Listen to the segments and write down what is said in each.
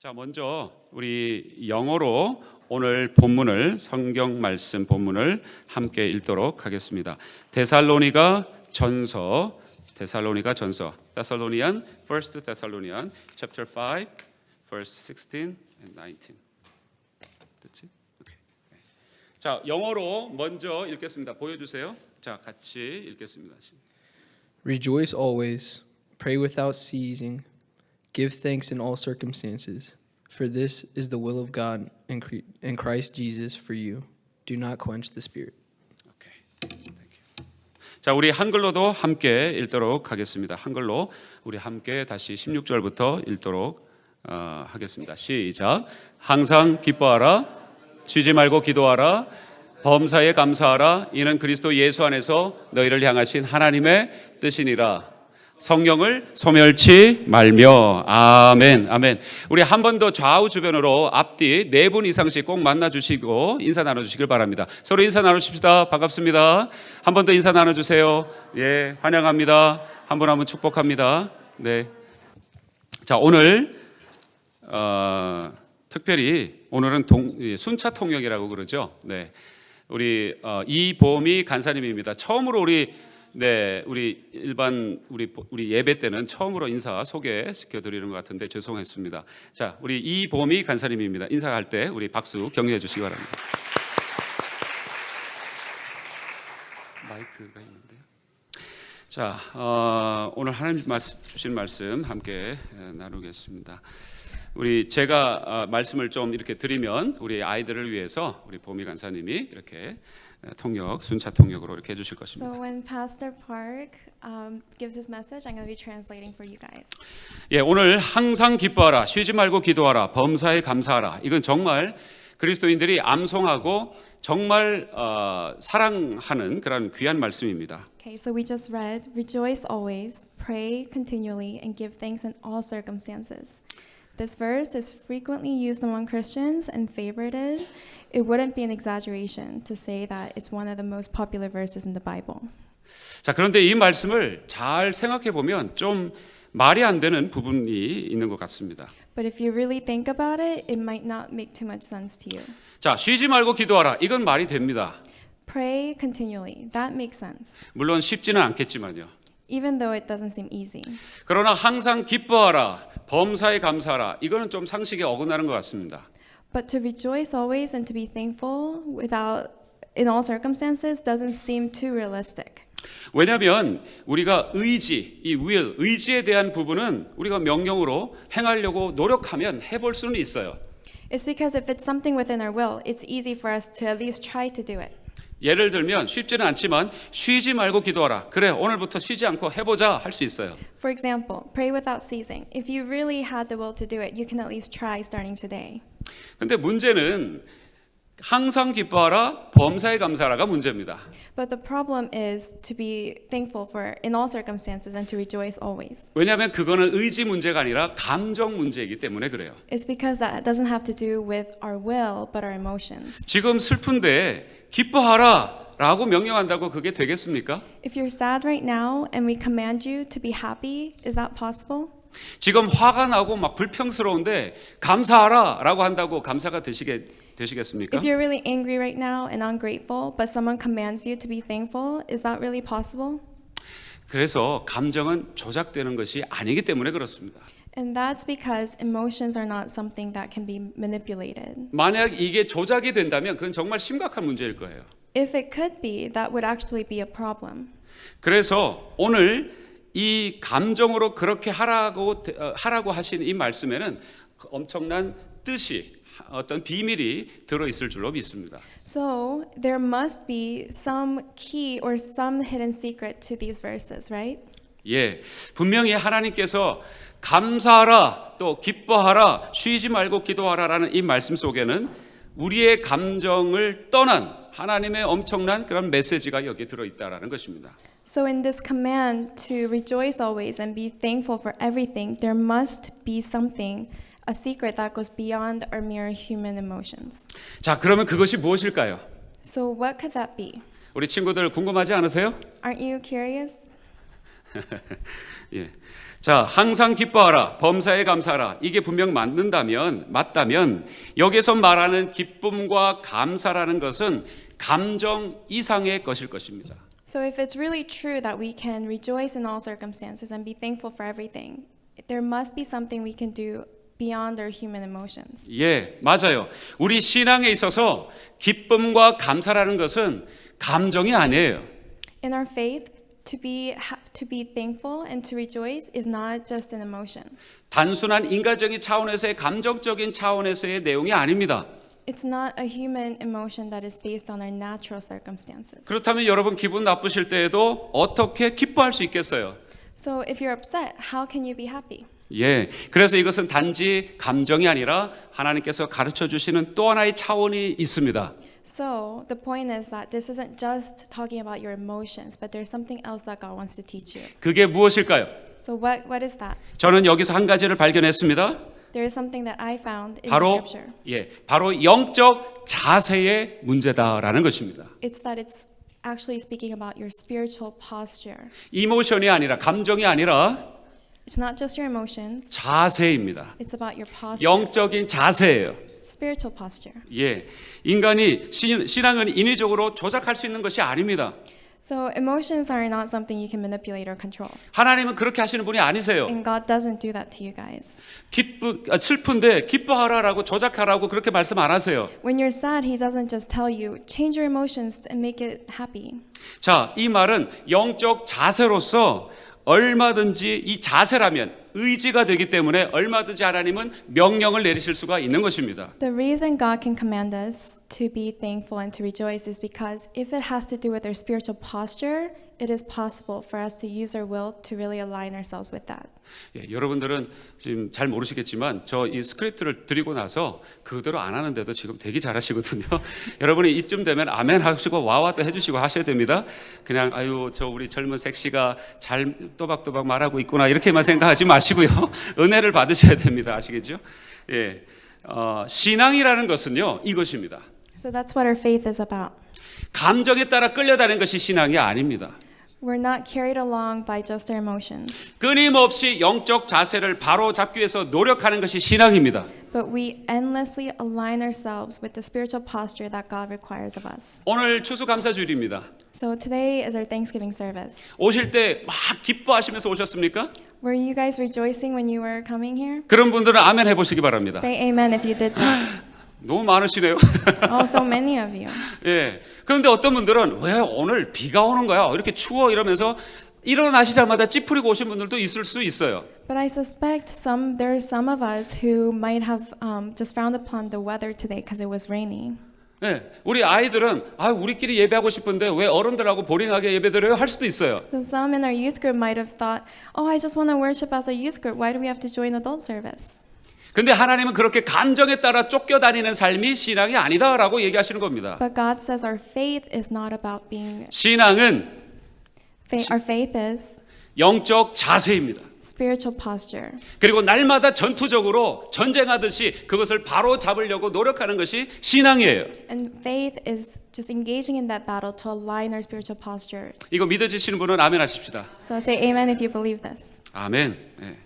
자, 먼저 우리 영어로 오늘 본문을 성경 말씀 본문을 함께 읽도록 하겠습니다. 데살로니가 전서 Thessalonian First Thessalonian chapter 5 verse 16 and 19. 됐지? 오케이. 자, 영어로 먼저 읽겠습니다. 보여 주세요. 자, 같이 읽겠습니다. Rejoice always, pray without ceasing, give thanks in all circumstances, for this is the will of God in Christ Jesus for you. Do not quench the spirit. 오케이. Thank you. 자, 우리 한글로도 함께 읽도록 하겠습니다. 한글로 우리 함께 다시 16절부터 읽도록 하겠습니다. 시작. 항상 기뻐하라, 쉬지 말고 기도하라, 범사에 감사하라. 이는 그리스도 예수 안에서 너희를 향하신 하나님의 뜻이니라. 성령을 소멸치 말며. 아멘. 아멘. 우리 한 번 더 좌우 주변으로 앞뒤 4분 이상씩 꼭 만나 주시고 인사 나눠 주시길 바랍니다. 서로 인사 나눠 주십시다. 반갑습니다. 한 번 더 인사 나눠 주세요. 예, 환영합니다. 한 분 한 분 축복합니다. 네. 자, 오늘 특별히 오늘은 순차 통역이라고 그러죠. 네. 우리 이보미 간사님입니다. 처음으로 우리 일반 우리 예배 때는 처음으로 인사 소개시켜 드리는 것 같은데 죄송했습니다. 자, 우리 이보미 간사님입니다. 인사할 때 우리 박수 격려해 주시기 바랍니다. 마이크가 있는데요. 자, 오늘 하나님 주신 말씀 함께 나누겠습니다. 제가 말씀을 좀 이렇게 드리면 우리 아이들을 위해서 우리 보미 간사님이 이렇게 순차 통역으로 이렇게 해주실 것입니다. So when Pastor Park gives his message, I'm going to be translating for you guys. 예, 오늘 항상 기뻐하라, 쉬지 말고 기도하라, 범사에 감사하라. 이건 정말 그리스도인들이 암송하고 정말 사랑하는 그런 귀한 말씀입니다. Okay, so we just read, rejoice always, pray continually, and give thanks in all circumstances. This verse is frequently used among Christians and favorited. It wouldn't be an exaggeration to say that it's one of the most popular verses in the Bible. 자, 그런데 이 말씀을 잘 생각해 보면 좀 말이 안 되는 부분이 있는 것 같습니다. But if you really think about it, it might not make too much sense to you. 자, 쉬지 말고 기도하라. 이건 말이 됩니다. Pray continually. That makes sense. 물론 쉽지는 않겠지만요. Even though it doesn't seem easy. 그러나 항상 기뻐하라, 범사에 감사하라. 이거는 좀 상식에 어긋나는 것 같습니다. But to rejoice always and to be thankful in all circumstances doesn't seem too realistic. 왜냐하면 우리가 의지에 대한 부분은 우리가 명령으로 행하려고 노력하면 해볼 수는 있어요. It's because if it's something within our will, it's easy for us to at least try to do it. 예를 들면 쉽지는 않지만 쉬지 말고 기도하라. 그래, 오늘부터 쉬지 않고 해보자 할 수 있어요. For example, pray without ceasing. If you really had the will to do it, you can at least try starting today. 근데 문제는 항상 기뻐하라, 범사에 감사하라가 문제입니다. But the problem is to be thankful for in all circumstances and to rejoice always. 왜냐하면 그거는 의지 문제가 아니라 감정 문제이기 때문에 그래요. It's because that doesn't have to do with our will, but our emotions. 지금 슬픈데 기뻐하라 라고 명령한다고 그게 되겠습니까? If you're sad right now and we command you to be happy, is that possible? 지금 화가 나고 막 불평스러운데 감사하라 라고 한다고 감사가 되시겠습니까? If you're really angry right now and ungrateful, but someone commands you to be thankful, is that really possible? 그래서 감정은 조작되는 것이 아니기 때문에 그렇습니다. And that's because emotions are not something that can be manipulated. 만약 이게 조작이 된다면 그건 정말 심각한 문제일 거예요. If it could be, that would actually be a problem. 그래서 오늘 이 감정으로 그렇게 하라고 하신 이 말씀에는 엄청난 뜻이 어떤 비밀이 들어있을 줄로 믿습니다. So there must be some key or some hidden secret to these verses, right? 예, 분명히 하나님께서 감사하라, 또 기뻐하라, 쉬지 말고 기도하라라는 이 말씀 속에는 우리의 감정을 떠난 하나님의 엄청난 그런 메시지가 여기에 들어있다라는 것입니다. So in this command to rejoice always and be thankful for everything, there must be something, a secret that goes beyond our mere human emotions. 자, 그러면 그것이 무엇일까요? So what could that be? 우리 친구들 궁금하지 않으세요? Aren't you curious? 예. 자, 항상 기뻐하라, 범사에 감사하라. 이게 분명 맞다면 여기서 말하는 기쁨과 감사라는 것은 감정 이상의 것일 것입니다. So if it's really true that we can rejoice in all circumstances and be thankful for everything, there must be something we can do beyond our human emotions. 예, 맞아요. 우리 신앙에 있어서 기쁨과 감사라는 것은 감정이 아니에요. In our faith, to be thankful and to rejoice is not just an emotion. 단순한 인간적인 차원에서의 감정적인 차원에서의 내용이 아닙니다. It's not a human emotion that is based on our natural circumstances. 그렇다면 여러분 기분 나쁘실 때에도 어떻게 기뻐할 수 있겠어요? So if you're upset, how can you be happy? 예, 그래서 이것은 단지 감정이 아니라 하나님께서 가르쳐 주시는 또 하나의 차원이 있습니다. So the point is that this isn't just talking about your emotions, but there's something else that God wants to teach you. 그게 무엇일까요? So what is that? 저는 여기서 한 가지를 발견했습니다. There is something that I found in the 바로 scripture. 바로 영적 자세의 문제다라는 것입니다. It's that it's actually speaking about your spiritual posture. 이모션이 아니라 감정이 아니라 It's not just your emotions, 자세입니다. it's about your posture. 영적인 자세예요. Spiritual posture. 예, 인간이 신앙은 인위적으로 조작할 수 있는 것이 아닙니다. So emotions are not something you can manipulate or control. 하나님은 그렇게 하시는 분이 아니세요. And God doesn't do that to you guys. 슬픈데 기뻐하라라고 조작하라고 그렇게 말씀 안 하세요. When you're sad, He doesn't just tell you, change your emotions and make it happy. 자, 이 말은 영적 자세로서 얼마든지 이 자세라면 의지가 되기 때문에 얼마든지 하나님은 명령을 내리실 수가 있는 것입니다. The reason God can command us to be thankful and to rejoice is because if it has to do with our spiritual posture, it is possible for us to use our will to really align ourselves with that. 예, 여러분들은 지금 잘 모르시겠지만 저 이 스크립트를 드리고 나서 그대로 안 하는데도 지금 되게 잘하시거든요. 여러분이 이쯤 되면 아멘 하시고 와와도 해주시고 하셔야 됩니다. 그냥 아유 저 우리 젊은 섹시가 잘 또박또박 말하고 있구나 이렇게만 생각하지 마시고요. 은혜를 받으셔야 됩니다. 아시겠죠? 예, 신앙이라는 것은요 이것입니다. So that's what our faith is about. 감정에 따라 끌려다니는 것이 신앙이 아닙니다. We're not carried along by just our emotions, 끊임없이 영적 자세를 바로 잡기 위해서 노력하는 것이 신앙입니다. but we endlessly align ourselves with the spiritual posture that God requires of us. 오늘 추수감사주일입니다. So today is our Thanksgiving service. 오실 때 막 기뻐하시면서 오셨습니까? Were you guys rejoicing when you were coming here? 그런 분들은 아멘 해보시기 바랍니다. Say amen if you did that. 너무 많으시네요. Oh, so many of you. 예. 그런데 어떤 분들은 왜 오늘 비가 오는 거야? 이렇게 추워 이러면서 일어나시자마자 찌푸리고 오신 분들도 있을 수 있어요. But I suspect there are some of us who might have just frowned upon the weather today because it was rainy. 예. 우리 아이들은 우리끼리 예배하고 싶은데 왜 어른들하고 보링하게 예배드려요? 할 수도 있어요. So some in our youth group might have thought, oh, I just want to worship as a youth group. Why do we have to join adult service? 근데 하나님은 그렇게 감정에 따라 쫓겨다니는 삶이 신앙이 아니다라고 얘기하시는 겁니다. But God says our faith is not about being. 신앙은 Our faith is 영적 자세입니다. spiritual posture. 그리고 날마다 전투적으로 전쟁하듯이 그것을 바로 잡으려고 노력하는 것이 신앙이에요. And faith is just engaging in that battle to align our spiritual posture. 이거 믿어지시는 분은 아멘 하십시다. So say amen if you believe this. 아멘. 예.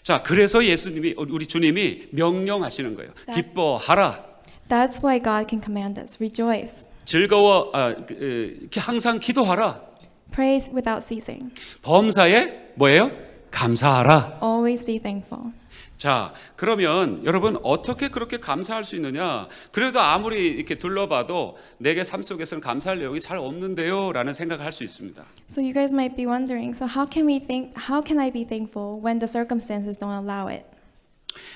자, 그래서 예수님이 우리 주님이 명령하시는 거예요. 기뻐하라. That's why God can command us. Rejoice. 즐거워. 항상 기도하라. Praise without ceasing. 범사에 뭐예요? 감사하라. Always be thankful. 자, 그러면 여러분 어떻게 그렇게 감사할 수 있느냐? 그래도 아무리 이렇게 둘러봐도 내게 삶 속에서는 감사할 내용이 잘 없는데요라는 생각을 할 수 있습니다. So you guys might be wondering, so how can I be thankful when the circumstances don't allow it?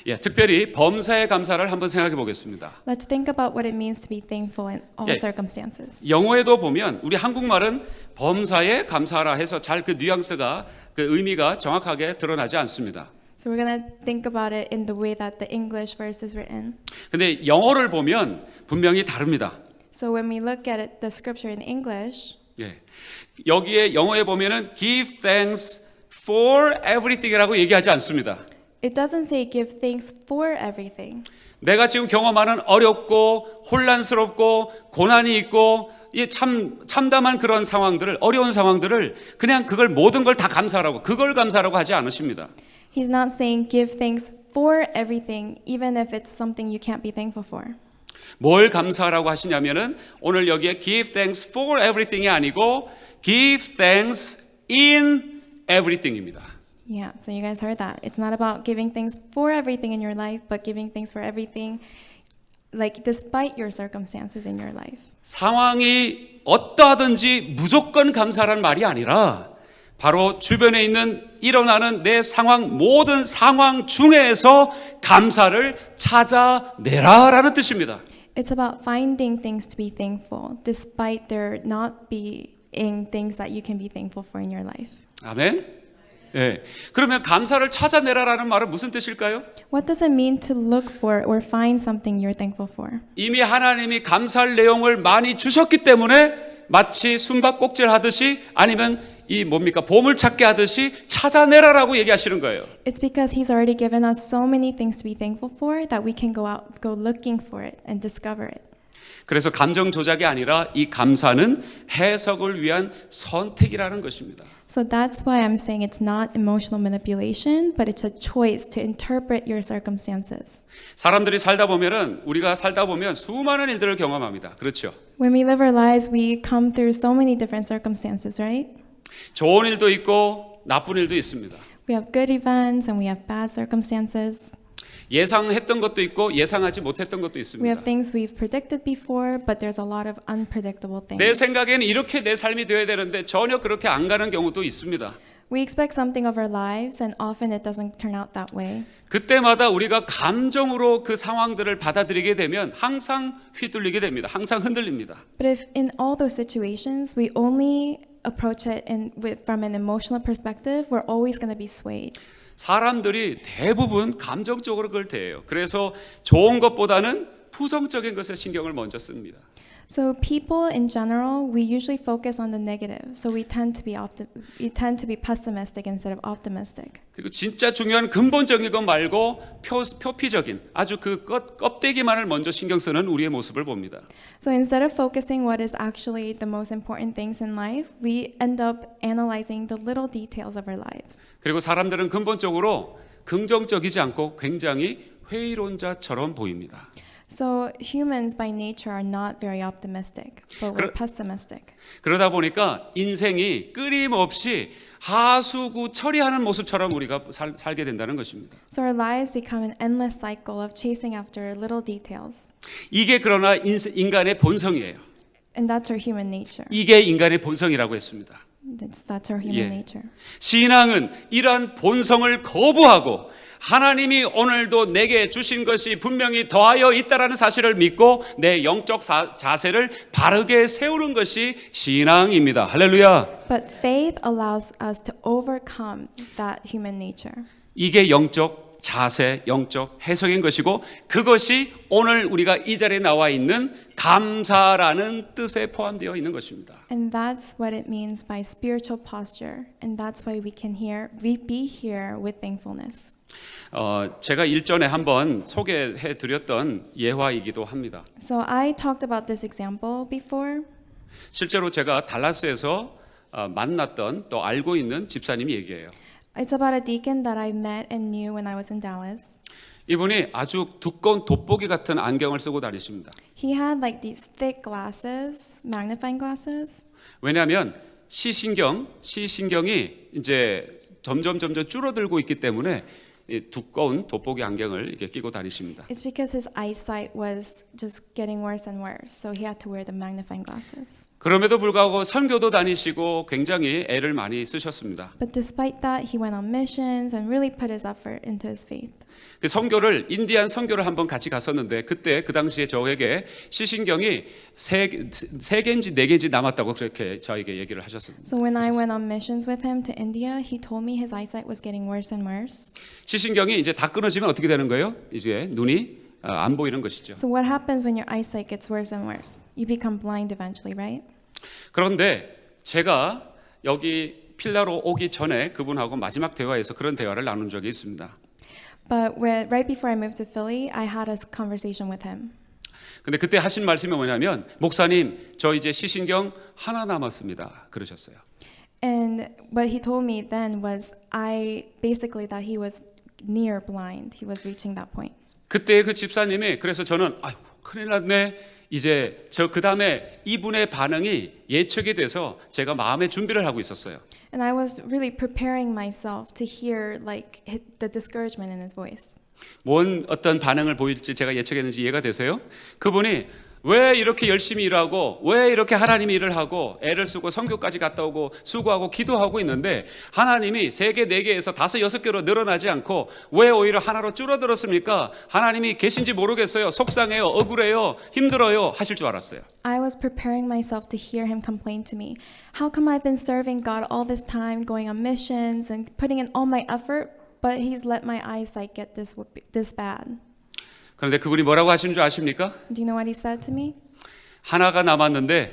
예, 특별히 범사에 감사를 한번 생각해 보겠습니다. Let's think about what it means to be thankful in all 예. circumstances. 영어에도 보면 우리 한국말은 범사에 감사하라 해서 잘 그 뉘앙스가 그 의미가 정확하게 드러나지 않습니다. So we're going to think about it in the way that the English verse is written. 근데 영어를 보면 분명히 다릅니다. So when we look at it, the scripture in English, 예. 여기에 영어에 보면은 give thanks for everything이라고 얘기하지 않습니다. it doesn't say give thanks for everything. 내가 지금 경험하는 어렵고 혼란스럽고 고난이 있고 이 참담한 그런 상황들을, 어려운 상황들을 그냥 그걸 모든 걸 다 감사하라고, 그걸 감사하라고 하지 않으십니다. He's not saying give thanks for everything, even if it's something you can't be thankful for. 뭘 감사하라고 하시냐면은 오늘 여기에 give thanks for everything이 아니고 give thanks in everything입니다. Yeah, so you guys heard that. It's not about giving thanks for everything in your life, but giving thanks for everything, like despite your circumstances in your life. 상황이 어떠하든지 무조건 감사라는 말이 아니라 바로 주변에 있는 일어나는 내 상황, 모든 상황 중에서 감사를 찾아내라라는 뜻입니다. It's about finding things to be thankful, despite there not being things that you can be thankful for in your life. 아멘. 예. 그러면 감사를 찾아내라라는 말은 무슨 뜻일까요? What does it mean to look for or find something you're thankful for? 이미 하나님이 감사할 내용을 많이 주셨기 때문에 마치 숨바꼭질 하듯이 아니면 이 뭡니까 보물찾기 하듯이 찾아내라라고 얘기하시는 거예요. It's because He's already given us so many things to be thankful for that we can go looking for it and discover it. 그래서 감정 조작이 아니라 이 감사는 해석을 위한 선택이라는 것입니다. So that's why I'm saying it's not emotional manipulation, but it's a choice to interpret your circumstances. 사람들이 살다 보면은 우리가 살다 보면 수많은 일들을 경험합니다. 그렇죠? When we live our lives, we come through so many different circumstances, right? 좋은 일도 있고 나쁜 일도 있습니다. We have good events and we have bad circumstances. 예상했던 것도 있고 예상하지 못했던 것도 We 있습니다. have things we've predicted before, but there's a lot of unpredictable 내 things. 생각에는 이렇게 내 삶이 되어야 되는데 전혀 그렇게 안 가는 경우도 있습니다. We expect something of our lives, and often it doesn't turn out that way. 그때마다 우리가 감정으로 그 상황들을 받아들이게 되면 항상 휘둘리게 됩니다. 항상 흔들립니다. But if in all those situations we only approach it from an emotional perspective, we're always going to be swayed. 사람들이 대부분 감정적으로 그걸 대해요. 그래서 좋은 것보다는 부정적인 것에 신경을 먼저 씁니다. So people in general, we usually focus on the negative. So we tend to be pessimistic instead of optimistic. 그리고 진짜 중요한 근본적인 것 말고 표피적인 아주 그 껍데기만을 먼저 신경 쓰는 우리의 모습을 봅니다. So instead of focusing what is actually the most important things in life, we end up analyzing the little details of our lives. 그리고 사람들은 근본적으로 긍정적이지 않고 굉장히 회의론자처럼 보입니다. So humans by nature are not very optimistic, but we're pessimistic. 그러다 보니까 인생이 끊임없이 하수구 처리하는 모습처럼 우리가 살게 된다는 것입니다. So our lives become an endless cycle of chasing after little details. 이게 그러나 인간의 본성이에요. And that's our human nature. 이게 인간의 본성이라고 했습니다. That's our human nature. 신앙은 이러한 본성을 거부하고 하나님이 오늘도 내게 주신 것이 분명히 더하여 있다라는 사실을 믿고 내 영적 자세를 바르게 세우는 것이 신앙입니다. 할렐루야. But faith allows us to overcome that human nature. 이게 영적 자세, 영적 해석인 것이고 그것이 오늘 우리가 이 자리에 나와 있는 감사라는 뜻에 포함되어 있는 것입니다. And that's what it means by spiritual posture. And that's why we can be here with thankfulness. 제가 일전에 한번 소개해 드렸던 예화이기도 합니다. So I talked about this example before. 실제로 제가 달라스에서 만났던 또 알고 있는 집사님이 얘기해요. It's about a deacon that I met and knew when I was in Dallas. 이분이 아주 두꺼운 돋보기 같은 안경을 쓰고 다니십니다. He had like these thick glasses, magnifying glasses. 왜냐하면 시신경이 이제 점점 줄어들고 있기 때문에 이 두꺼운 돋보기 안경을 이렇게 끼고 다니십니다. It's because his eyesight was just getting worse and worse, so he had to wear the magnifying glasses. 그럼에도 불구하고 선교도 다니시고 굉장히 애를 많이 쓰셨습니다. But despite that, he went on missions and really put his effort into his faith. 그 선교를 인디안 선교를 한번 같이 갔었는데 그때 그 당시에 저에게 시신경이 세 개인지 네 개인지 남았다고 그렇게 저에게 얘기를 하셨습니다. So when I went on missions with him to India, he told me his eyesight was getting worse and worse. 시신경이 이제 다 끊어지면 어떻게 되는 거예요? 이제 눈이 안 보이는 것이죠. So what happens when your eyesight gets worse and worse? You become blind eventually, right? 그런데 제가 여기 필라로 오기 전에 그분하고 마지막 대화에서 그런 대화를 나눈 적이 있습니다. But right before I moved to Philly, I had a conversation with him. 근데 그때 하신 말씀이 뭐냐면 목사님 저 이제 시신경 하나 남았습니다 그러셨어요. And what he told me then was basically that he was near blind. He was reaching that point. 그때 그 집사님이 그래서 저는 아이고 큰일 났네. 이제 저 그다음에 이분의 반응이 예측이 돼서 제가 마음의 준비를 하고 있었어요. And I was really preparing myself to hear like the discouragement in his voice. 뭔 어떤 반응을 보일지 제가 예측했는지 이해가 되세요? 그분이 왜 이렇게 열심히 일하고 왜 이렇게 하나님이 일을 하고 애를 쓰고 선교까지 갔다 오고 수고하고 기도하고 있는데 하나님이 3개, 4개에서 5, 6개로 늘어나지 않고 왜 오히려 하나로 줄어들었습니까? 하나님이 계신지 모르겠어요. 속상해요. 억울해요. 힘들어요. 하실 줄 알았어요. I was preparing myself to hear him complain to me. How come I've been serving God all this time, going on missions and putting in all my effort, but he's let my eyesight get this bad? 그런데 그분이 뭐라고 하시는 줄 아십니까? Do you know what he said to me? 하나가 남았는데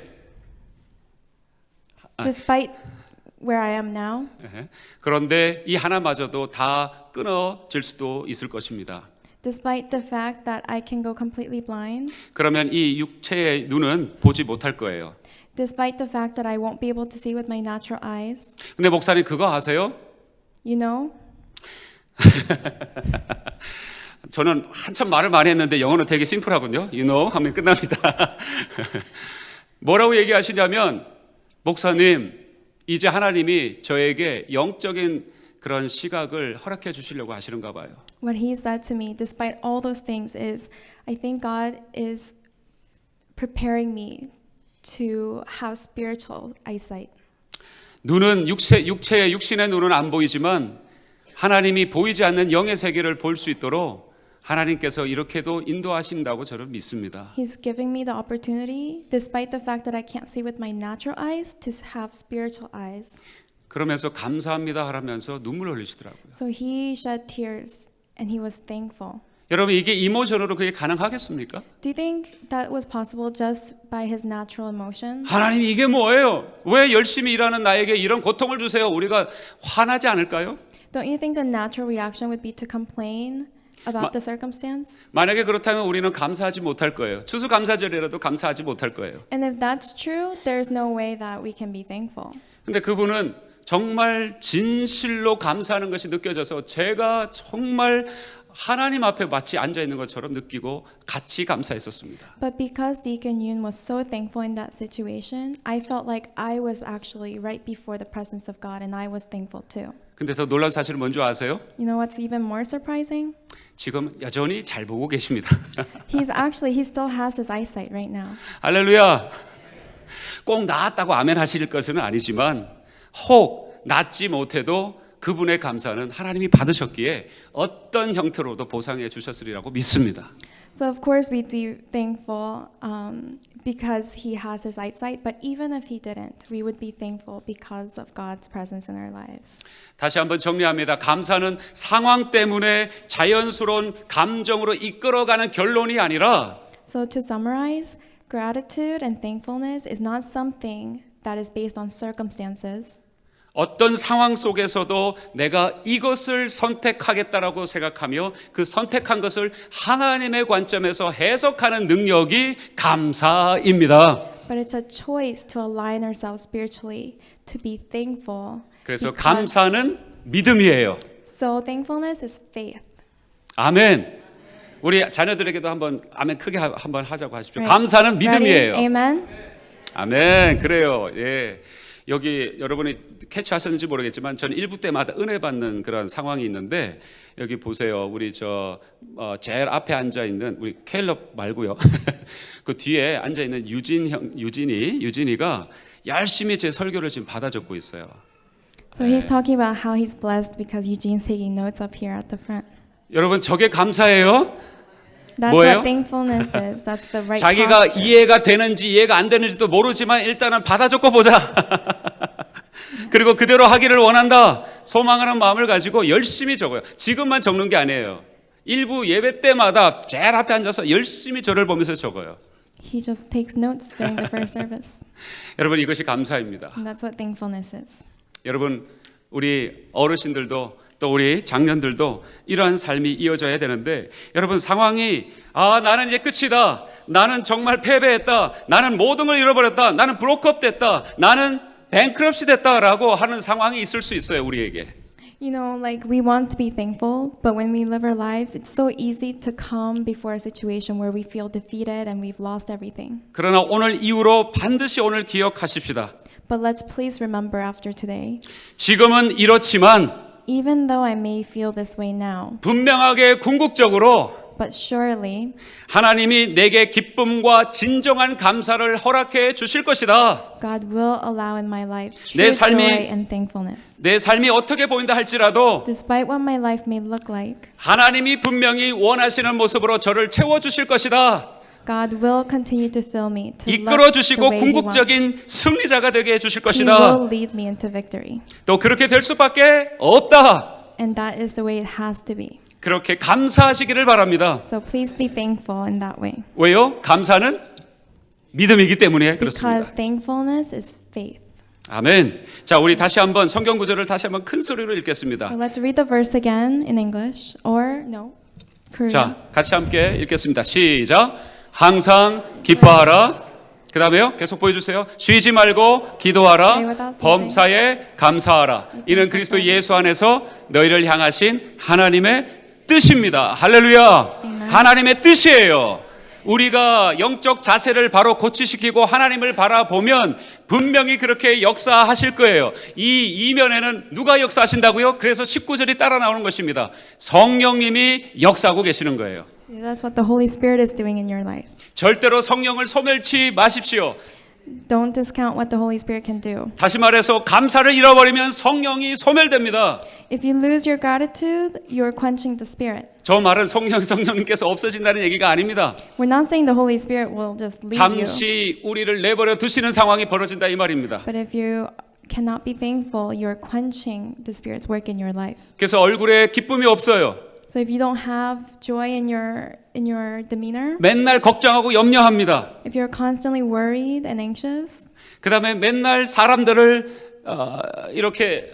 Despite where I am now, 그런데 이 하나마저도 다 끊어질 수도 있을 것입니다. despite the fact that I can go completely blind, 그러면 이 육체의 눈은 보지 못할 거예요. despite the fact that I won't be able to see with my natural eyes, 근데 목사님 그거 아세요? you know, 저는 한참 말을 많이 했는데 영어는 되게 심플하군요. You know 하면 끝납니다. 뭐라고 얘기하시냐면 목사님 이제 하나님이 저에게 영적인 그런 시각을 허락해 주시려고 하시는가 봐요. what he said to me, despite all those things, is I think God is preparing me to have spiritual eyesight. 눈은 육체의 육신의 눈은 안 보이지만 하나님이 보이지 않는 영의 세계를 볼 수 있도록 하나님께서 이렇게도 인도하신다고 저는 믿습니다. He's giving me the opportunity, despite the fact that I can't see with my natural eyes, to have spiritual eyes. 그러면서 감사합니다 하면서 눈물을 흘리시더라고요. So he shed tears and he was thankful. 여러분 이게 이모션으로 그게 가능하겠습니까? Do you think that was possible just by his natural emotions? 하나님 이게 뭐예요? 왜 열심히 일하는 나에게 이런 고통을 주세요? 우리가 화나지 않을까요? Don't you think the natural reaction would be to complain about the circumstance? 만약에 그렇다면 우리는 감사하지 못할 거예요. 추수감사절이라도 감사하지 못할 거예요. And if that's true, there's no way that we can be thankful. 근데 그분은 정말 진실로 감사하는 것이 느껴져서 제가 정말 하나님 앞에 마치 앉아 있는 것처럼 느끼고 같이 감사했었습니다. But because Deacon Yoon was so thankful in that situation, I felt like I was actually right before the presence of God and I was thankful too. 근데 더 놀라운 사실은 뭔지 아세요? You know what's even more surprising? 지금 여전히 잘 보고 계십니다. He still has his eyesight right now. 할렐루야. 꼭 나았다고 아멘 하실 것은 아니지만 혹 낫지 못해도 그분의 감사는 하나님이 받으셨기에 어떤 형태로도 보상해 주셨으리라고 믿습니다. So of course we'd be thankful because he has his eyesight, but even if he didn't, we would be thankful because of God's presence in our lives. 다시 한번 정리합니다. 감사는 상황 때문에 자연스러운 감정으로 이끌어가는 결론이 아니라 So to summarize, gratitude and thankfulness is not something that is based on circumstances. 어떤 상황 속에서도 내가 이것을 선택하겠다라고 생각하며 그 선택한 것을 하나님의 관점에서 해석하는 능력이 감사입니다. But it's a choice to align ourselves spiritually, to be thankful. 그래서 because- 감사는 믿음이에요. So thankfulness is faith. 아멘. 우리 자녀들에게도 한번 아멘 크게 한번 하자고 하십시오. Right. 감사는 Ready? 믿음이에요. Amen. 아멘. 그래요. 예. 여기 여러분이 캐치하셨는지 모르겠지만 저는 일부 때마다 은혜 받는 그런 상황이 있는데 여기 보세요. 우리 제일 앞에 앉아 있는 우리 켈럽 말고요. 그 뒤에 앉아 있는 유진이가 열심히 제 설교를 지금 받아 적고 있어요. So he's talking about how he's blessed because Eugene's taking notes up here at the front. 여러분 저게 감사예요? That's 뭐예요? what thankfulness is. That's the right 자기가 posture. 이해가 되는지 이해가 안 되는지도 모르지만 일단은 받아 적고 보자. 그리고 그대로 하기를 원한다. 소망하는 마음을 가지고 열심히 적어요. 지금만 적는 게 아니에요. 일부 예배 때마다 제일 앞에 앉아서 열심히 저를 보면서 적어요. He just takes notes during the first service. 여러분 이것이 감사입니다. And that's what thankfulness is. 여러분 우리 어르신들도 또 우리 장년들도 이러한 삶이 이어져야 되는데 여러분 상황이 나는 이제 끝이다. 나는 정말 패배했다. 나는 모든 걸 잃어버렸다. 나는 브로크업 됐다. 나는 뱅크럽시 됐다라고 하는 상황이 있을 수 있어요, 우리에게. You know, like we want to be thankful, but when we live our lives, it's so easy to come before a situation where we feel defeated and we've lost everything. 그러나 오늘 이후로 반드시 오늘 기억하십시다. But let's please remember after today, 지금은 이렇지만 even though I may feel this way now, 분명하게 궁극적으로 but surely 하나님이 내게 기쁨과 진정한 감사를 허락해 주실 것이다. God will allow in my life 내 true 삶이- joy and thankfulness. 내 삶이 어떻게 보인다 할지라도 Despite what my life may look like, 하나님이 분명히 원하시는 모습으로 저를 채워 주실 것이다. God will continue to fill me, to 이끌어 look the 주시고 way He wants. 궁극적인 승리자가 되게 해 주실 He 것이다. will lead me into victory. 또 그렇게 될 수밖에 없다. And that is the way it has to be. 그렇게 감사하시기를 바랍니다. So please be thankful in that way. 왜요? 감사는 믿음이기 때문에 그렇습니다. Because thankfulness is faith. 아멘. 자, 우리 다시 한번 성경 구절을 다시 한번 큰 소리로 읽겠습니다. So let's read the verse again in English or no, Korean. 자, 같이 함께 읽겠습니다. 시작. 항상 기뻐하라. 그 다음에요. 계속 보여주세요. 쉬지 말고 기도하라. 범사에 감사하라. 이는 그리스도 예수 안에서 너희를 향하신 하나님의 뜻입니다. 할렐루야. 하나님의 뜻이에요. 우리가 영적 자세를 바로 고치시키고 하나님을 바라보면 분명히 그렇게 역사하실 거예요. 이 이면에는 누가 역사하신다고요? 그래서 19절이 따라 나오는 것입니다. 성령님이 역사하고 계시는 거예요. That's what the Holy Spirit is doing in your life. 절대로 성령을 소멸치 마십시오. Don't discount what the Holy Spirit can do. 다시 말해서 감사를 잃어버리면 성령이 소멸됩니다. If you lose your gratitude, you're quenching the Spirit. 저 말은 성령님께서 없어진다는 얘기가 아닙니다. We're not saying the Holy Spirit will just leave you. 잠시 우리를 내버려 두시는 상황이 벌어진다 이 말입니다. But if you cannot be thankful, you're quenching the Spirit's work in your life. 그래서 얼굴에 기쁨이 없어요. So if you don't have joy in your demeanor, 맨날 걱정하고 염려합니다. if you're constantly worried and anxious, 그 다음에 맨날 사람들을 이렇게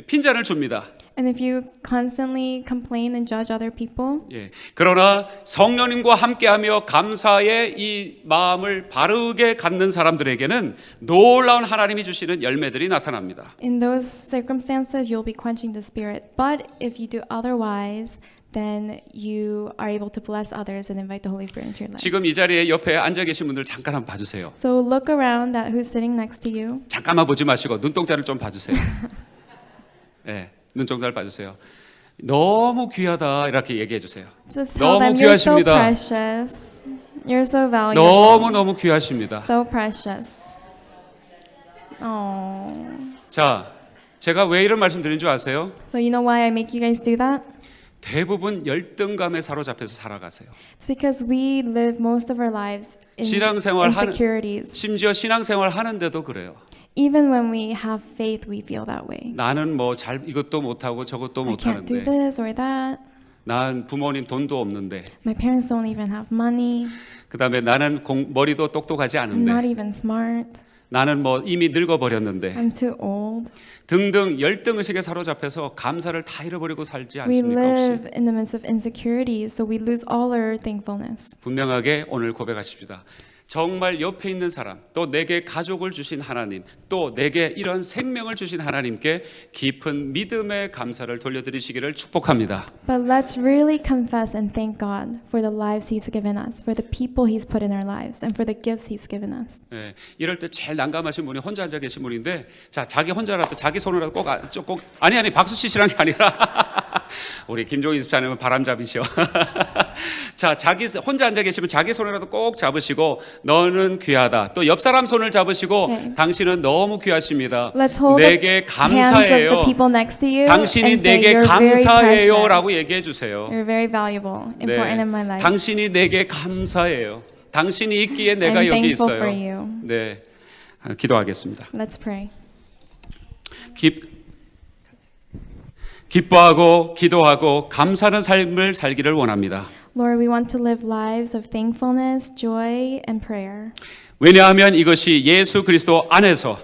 핀잔을 줍니다. and if you constantly complain and judge other people, 예. 그러나 성령님과 함께하며 감사의 이 마음을 바르게 갖는 사람들에게는 놀라운 하나님이 주시는 열매들이 나타납니다. in those circumstances, you'll be quenching the Spirit. But if you do otherwise, then you are able to bless others and invite the Holy Spirit into your life. 지금 이 자리에 옆에 앉아 계신 분들 잠깐 한번 봐주세요. So look around at who's sitting next to you. 잠깐만 보지 마시고 눈동자를 좀 봐주세요. 네, 눈동자를 봐주세요. 너무 귀하다 이렇게 얘기해 주세요. Just tell 너무 them you're so 귀하십니다. precious. You're so valuable. 너무 귀하십니다. So precious. Oh. 자, 제가 왜 이런 말씀 드린 줄 아세요? So you know why I make you guys do that? 대부분 열등감에 사로잡혀서 살아가세요. It's because we live most of our lives in 신앙생활 하는 insecurities. 심지어 신앙생활 하는데도 그래요. Even when we have faith, we feel that way. 나는 뭐 잘 이것도 못하고 저것도 I can't do 못하는데 this or that. 난 부모님 돈도 없는데 My parents don't even have money. 그 다음에 나는 머리도 똑똑하지 I'm not 않은데 even smart. 나는 뭐 이미 늙어버렸는데 I'm too old. 등등 열등의식에 사로잡혀서 감사를 다 잃어버리고 살지 We 않습니까? 혹시 live in the midst of insecurities, so we lose all our thankfulness. 분명하게 오늘 고백하십시다. 정말 옆에 있는 사람, 또 내게 가족을 주신 하나님, 또 내게 이런 생명을 주신 하나님께 깊은 믿음의 감사를 돌려드리시기를 축복합니다. But let's really confess and thank God for the lives He's given us, for the people He's put in our lives, and for the gifts He's given us. 예, 이럴 때 제일 난감하신 분이 혼자 앉아 계신 분인데, 자 자기 혼자라도 자기 손으로라도 꼭 아니 박수 치시란 게 아니라 우리 김종인 집사님은 바람잡이셔. 자 자기 혼자 앉아 계시면 자기 손이라도 꼭 잡으시고 너는 귀하다. 또 옆 사람 손을 잡으시고 네. 당신은 너무 귀하십니다. Let's hold 내게 the hands of the 감사해요. people next to you 당신이 and say, 내게 "You're very 감사해요라고 precious. 얘기해 주세요. You're very valuable, important in my life. 당신이 내게 감사해요. 당신이 있기에 내가 I'm 여기 thankful 있어요. for you. 네, 기도하겠습니다. Let's pray. 기뻐하고 기도하고 감사하는 삶을 살기를 원합니다. Lord, we want to live lives of thankfulness, joy, and prayer. 왜냐하면 이것이 예수 그리스도 안에서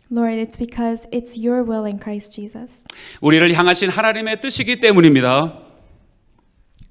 Lord, it's because it's your will in Christ Jesus. 우리를 향하신 하나님의 뜻이기 때문입니다.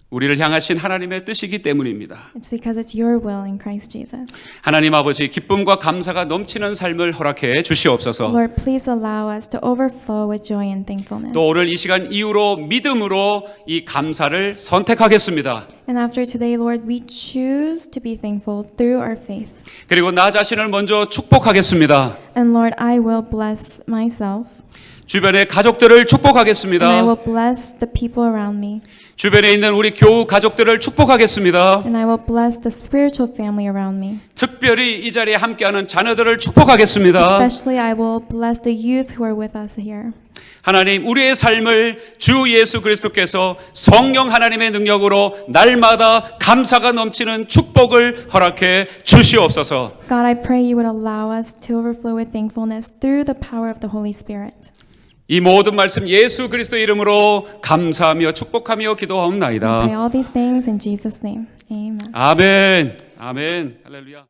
우리를 향하신 하나님의 뜻이기 때문입니다. It's because it's your will in Christ Jesus. 하나님 아버지 기쁨과 감사가 넘치는 삶을 허락해 주시옵소서. Lord, please allow us to overflow with joy and thankfulness. 또 오늘 이 시간 이후로 믿음으로 이 감사를 선택하겠습니다. And after today, Lord, we choose to be thankful through our faith. 그리고 나 자신을 먼저 축복하겠습니다. And Lord, I will bless myself. 주변의 가족들을 And I 축복하겠습니다. will bless the people around me. 주변에 있는 우리 교우 가족들을 축복하겠습니다. And I will bless the spiritual family around me. 특별히 이 자리에 함께하는 자녀들을 축복하겠습니다. Especially, I will bless the youth who are with us here. 하나님, 우리의 삶을 주 예수 그리스도께서 성령 하나님의 능력으로 날마다 감사가 넘치는 축복을 허락해 주시옵소서. God, I pray you would allow us to overflow with thankfulness through the power of the Holy Spirit. 이 모든 말씀 예수 그리스도 이름으로 감사하며 축복하며 I pray 기도하옵나이다. all these things in Jesus' name. Amen. 아멘. 아멘. 할렐루야.